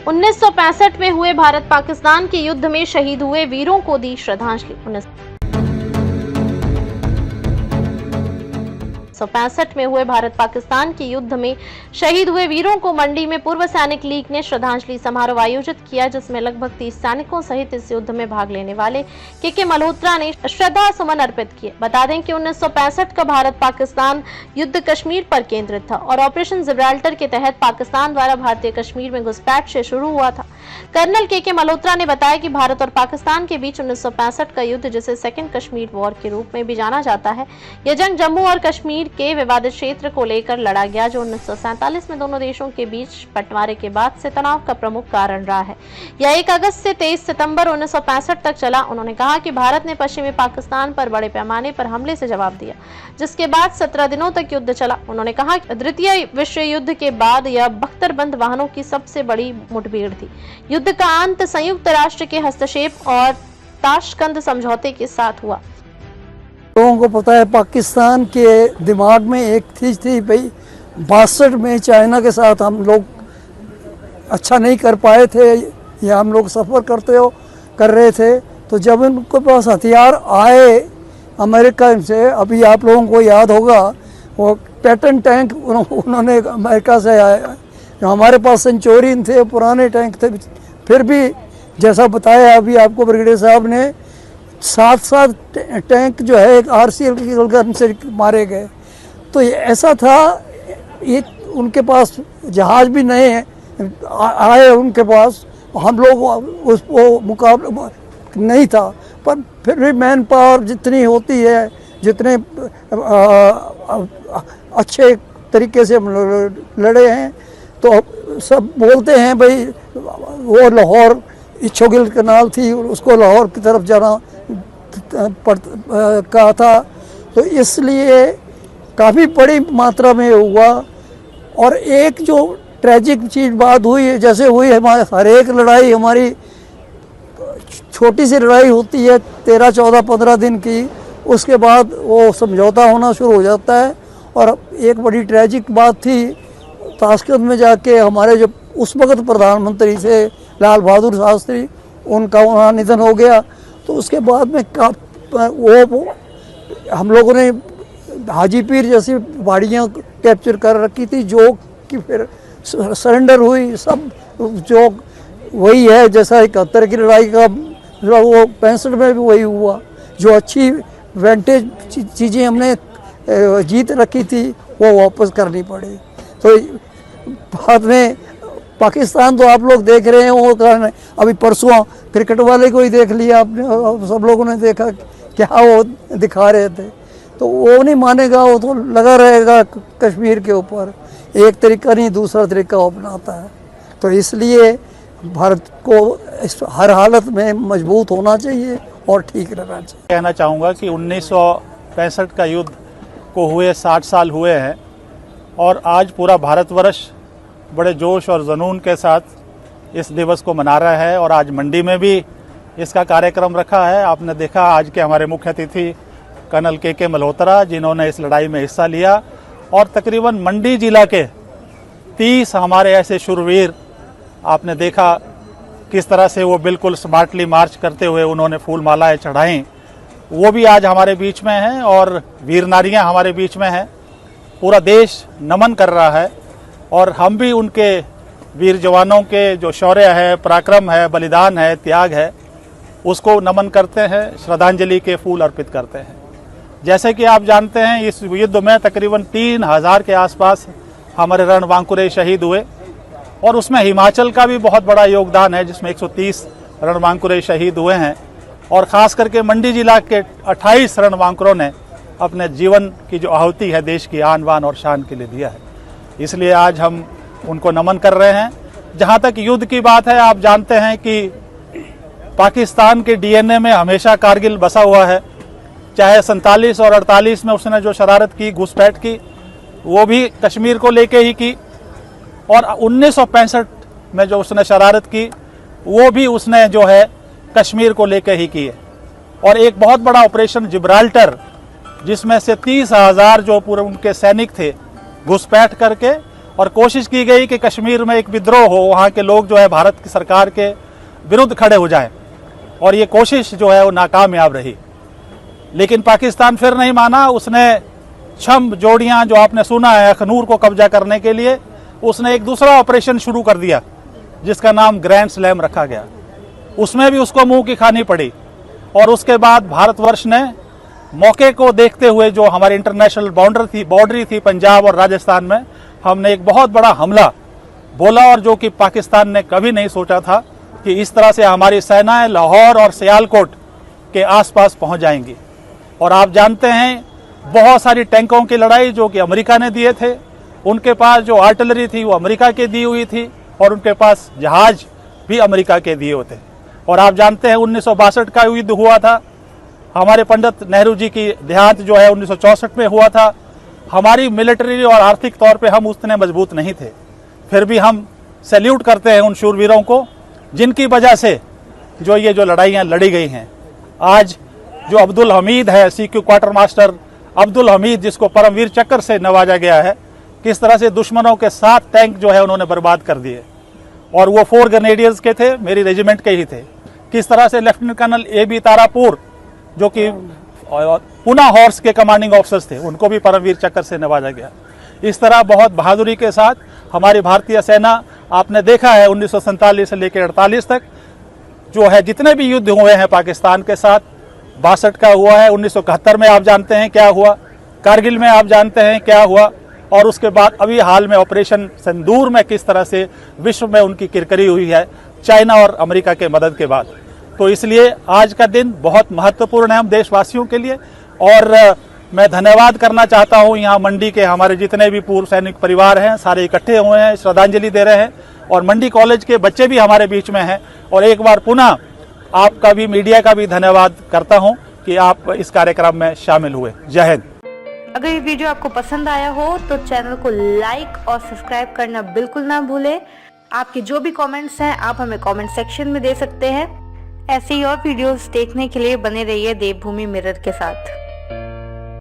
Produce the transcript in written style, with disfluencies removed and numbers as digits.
1965 में हुए भारत पाकिस्तान के युद्ध में शहीद हुए वीरों को दी श्रद्धांजलि। 1965 में हुए भारत पाकिस्तान के युद्ध में शहीद हुए वीरों को मंडी में पूर्व सैनिक लीग ने श्रद्धांजलि समारोह आयोजित किया, जिसमें लगभग 30 सैनिकों सहित इस युद्ध में भाग लेने वाले के मल्होत्रा ने श्रद्धा सुमन अर्पित किए। बता दें कि 1965 का भारत पाकिस्तान युद्ध कश्मीर पर केंद्रित था और ऑपरेशन जिब्राल्टर के तहत पाकिस्तान द्वारा भारतीय कश्मीर में घुसपैठ से शुरू हुआ था। कर्नल के मल्होत्रा ने बताया कि भारत और पाकिस्तान के बीच 1965 का युद्ध, जिसे सेकेंड कश्मीर वॉर के रूप में भी जाना जाता है, यह जंग जम्मू और कश्मीर के विवादित क्षेत्र को लेकर लड़ा गया, जो 1947 में दोनों देशों के बीच बंटवारे के बाद से तनाव का प्रमुख कारण रहा है। यह 1 अगस्त से 23 सितंबर 1965 तक चला। उन्होंने कहा कि भारत ने पश्चिमी पाकिस्तान पर बड़े पैमाने पर हमले से जवाब दिया, जिसके बाद 17 दिनों तक युद्ध चला। उन्होंने कहा कि द्वितीय विश्व युद्ध के बाद यह बख्तरबंद वाहनों की सबसे बड़ी मुठभेड़ थी। युद्ध का अंत संयुक्त राष्ट्र के हस्तक्षेप और ताशकंद समझौते के साथ हुआ। लोगों को पता है, पाकिस्तान के दिमाग में एक चीज़ थी भाई, 62 में चाइना के साथ हम लोग अच्छा नहीं कर पाए थे या हम लोग सफ़र कर रहे थे, तो जब उनके पास हथियार आए अमेरिका से, अभी आप लोगों को याद होगा वो पैटर्न टैंक उन्होंने अमेरिका से आया, जो हमारे पास सेंचुरियन थे, पुराने टैंक थे, फिर भी जैसा बताया अभी आपको ब्रिगेडियर साहब ने, 7 टैंक जो है एक RCL की गन से मारे गए। तो ये ऐसा था, एक उनके पास जहाज़ भी नए आए उनके पास, हम लोग उसको मुकाबला नहीं था, पर फिर भी मैन पावर जितनी होती है, जितने अच्छे तरीके से हम लोग लड़े हैं, तो सब बोलते हैं भाई वो लाहौर इच्छोगिल कनाल थी, उसको लाहौर की तरफ जाना कहा था, तो इसलिए काफ़ी बड़ी मात्रा में हुआ। और एक जो ट्रेजिक चीज़ बात हुई, जैसे हुई हमारे हर एक लड़ाई, हमारी छोटी सी लड़ाई होती है 13, 14, 15 दिन की, उसके बाद वो समझौता होना शुरू हो जाता है। और एक बड़ी ट्रेजिक बात थी, ताशकंद में जाके हमारे जो उस वक्त प्रधानमंत्री थे लाल बहादुर शास्त्री, उनका वहाँ निधन हो गया। तो उसके बाद में वो हम लोगों ने हाजीपीर जैसी पहाड़ियाँ कैप्चर कर रखी थी, जो कि फिर सरेंडर हुई। सब जो वही है जैसा 71 की लड़ाई का वो 65 में भी वही हुआ। जो अच्छी वेंटेज चीज़ें हमने जीत रखी थी वो वापस करनी पड़ी। तो बाद में पाकिस्तान तो आप लोग देख रहे हैं, वो कारण अभी परसों क्रिकेट वाले को ही देख लिया आपने, सब लोगों ने देखा क्या वो दिखा रहे थे। तो वो नहीं मानेगा, वो तो लगा रहेगा कश्मीर के ऊपर, एक तरीका नहीं दूसरा तरीका अपनाता है। तो इसलिए भारत को इस हर हालत में मजबूत होना चाहिए और ठीक रहना चाहिए। कहना चाहूँगा कि 1965 का युद्ध को हुए 60 साल हुए हैं और आज पूरा भारतवर्ष बड़े जोश और जुनून के साथ इस दिवस को मना रहा है। और आज मंडी में भी इसका कार्यक्रम रखा है। आपने देखा आज के हमारे मुख्य अतिथि कर्नल के मल्होत्रा, जिन्होंने इस लड़ाई में हिस्सा लिया, और तकरीबन मंडी जिला के 30 हमारे ऐसे शूरवीर, आपने देखा किस तरह से वो बिल्कुल स्मार्टली मार्च करते हुए उन्होंने फूल मालाएँ चढ़ाईं, वो भी आज हमारे बीच में हैं और वीर नारियाँ हमारे बीच में हैं। पूरा देश नमन कर रहा है और हम भी उनके वीर जवानों के जो शौर्य है, पराक्रम है, बलिदान है, त्याग है, उसको नमन करते हैं, श्रद्धांजलि के फूल अर्पित करते हैं। जैसे कि आप जानते हैं, इस युद्ध में तकरीबन 3000 के आसपास हमारे रणबांकुरे शहीद हुए और उसमें हिमाचल का भी बहुत बड़ा योगदान है, जिसमें 130 रणबांकुरे शहीद हुए हैं। और ख़ास करके मंडी जिला के 28 रणबांकुरों ने अपने जीवन की जो आहुति है देश की आन बान और शान के लिए दिया है। इसलिए आज हम उनको नमन कर रहे हैं। जहाँ तक युद्ध की बात है, आप जानते हैं कि पाकिस्तान के DNA में हमेशा कारगिल बसा हुआ है। चाहे 47 और 48 में उसने जो शरारत की, घुसपैठ की, वो भी कश्मीर को लेके ही की, और 1965 में जो उसने शरारत की वो भी उसने जो है कश्मीर को लेके ही की है। और एक बहुत बड़ा ऑपरेशन जिब्राल्टर, जिसमें से 30,000 जो पूरे उनके सैनिक थे, घुसपैठ करके और कोशिश की गई कि कश्मीर में एक विद्रोह हो, वहाँ के लोग जो है भारत की सरकार के विरुद्ध खड़े हो जाएं, और ये कोशिश जो है वो नाकामयाब रही। लेकिन पाकिस्तान फिर नहीं माना। उसने छम जोड़ियाँ जो आपने सुना है अखनूर को कब्जा करने के लिए, उसने एक दूसरा ऑपरेशन शुरू कर दिया जिसका नाम ग्रैंड स्लैम रखा गया। उसमें भी उसको मुंह की खानी पड़ी। और उसके बाद भारतवर्ष ने मौके को देखते हुए, जो हमारी इंटरनेशनल बाउंड्री थी पंजाब और राजस्थान में, हमने एक बहुत बड़ा हमला बोला, और जो कि पाकिस्तान ने कभी नहीं सोचा था कि इस तरह से हमारी सेनाएं लाहौर और सियालकोट के आसपास पहुंच जाएंगी। और आप जानते हैं बहुत सारी टैंकों की लड़ाई जो कि अमेरिका ने दिए थे, उनके पास जो आर्टिलरी थी वो अमेरिका की दी हुई थी, और उनके पास जहाज भी अमेरिका के दिए होते। और आप जानते हैं 1962 का युद्ध हुआ था, हमारे पंडित नेहरू जी की देहांत जो है 1964 में हुआ था। हमारी मिलिट्री और आर्थिक तौर पे हम उतने मजबूत नहीं थे, फिर भी हम सैल्यूट करते हैं उन शूरवीरों को जिनकी वजह से जो लड़ाइयाँ लड़ी गई हैं। आज जो अब्दुल हमीद है, CQ quarter master Abdul Hamid, जिसको परमवीर चक्र से नवाजा गया है, किस तरह से दुश्मनों के 7 टैंक जो है उन्होंने बर्बाद कर दिए, और वो 4 ग्रेनेडियर्स के थे, मेरी रेजिमेंट के ही थे। किस तरह से लेफ्टिनेंट कर्नल AB तारापुर जो कि पुना हॉर्स के कमांडिंग ऑफिसर्स थे, उनको भी परमवीर चक्र से नवाजा गया। इस तरह बहुत बहादुरी के साथ हमारी भारतीय सेना, आपने देखा है 1947 से लेकर 48 तक जो है जितने भी युद्ध हुए हैं पाकिस्तान के साथ, 62 का हुआ है, 1971 में आप जानते हैं क्या हुआ, कारगिल में आप जानते हैं क्या हुआ, और उसके बाद अभी हाल में ऑपरेशन सिंदूर में किस तरह से विश्व में उनकी किरकिरी हुई है चाइना और अमेरिका के मदद के बाद। तो इसलिए आज का दिन बहुत महत्वपूर्ण है हम देशवासियों के लिए। और मैं धन्यवाद करना चाहता हूँ, यहाँ मंडी के हमारे जितने भी पूर्व सैनिक परिवार हैं सारे इकट्ठे हुए हैं, श्रद्धांजलि दे रहे हैं, और मंडी कॉलेज के बच्चे भी हमारे बीच में हैं। और एक बार पुनः आपका भी, मीडिया का भी धन्यवाद करता हूँ कि आप इस कार्यक्रम में शामिल हुए। जय हिंद। अगर ये वीडियो आपको पसंद आया हो तो चैनल को लाइक और सब्सक्राइब करना बिल्कुल ना भूलें। आपके जो भी कमेंट्स हैं आप हमें कमेंट सेक्शन में दे सकते हैं। ऐसे ही और वीडियोस देखने के लिए बने रहिए देवभूमि मिरर के साथ।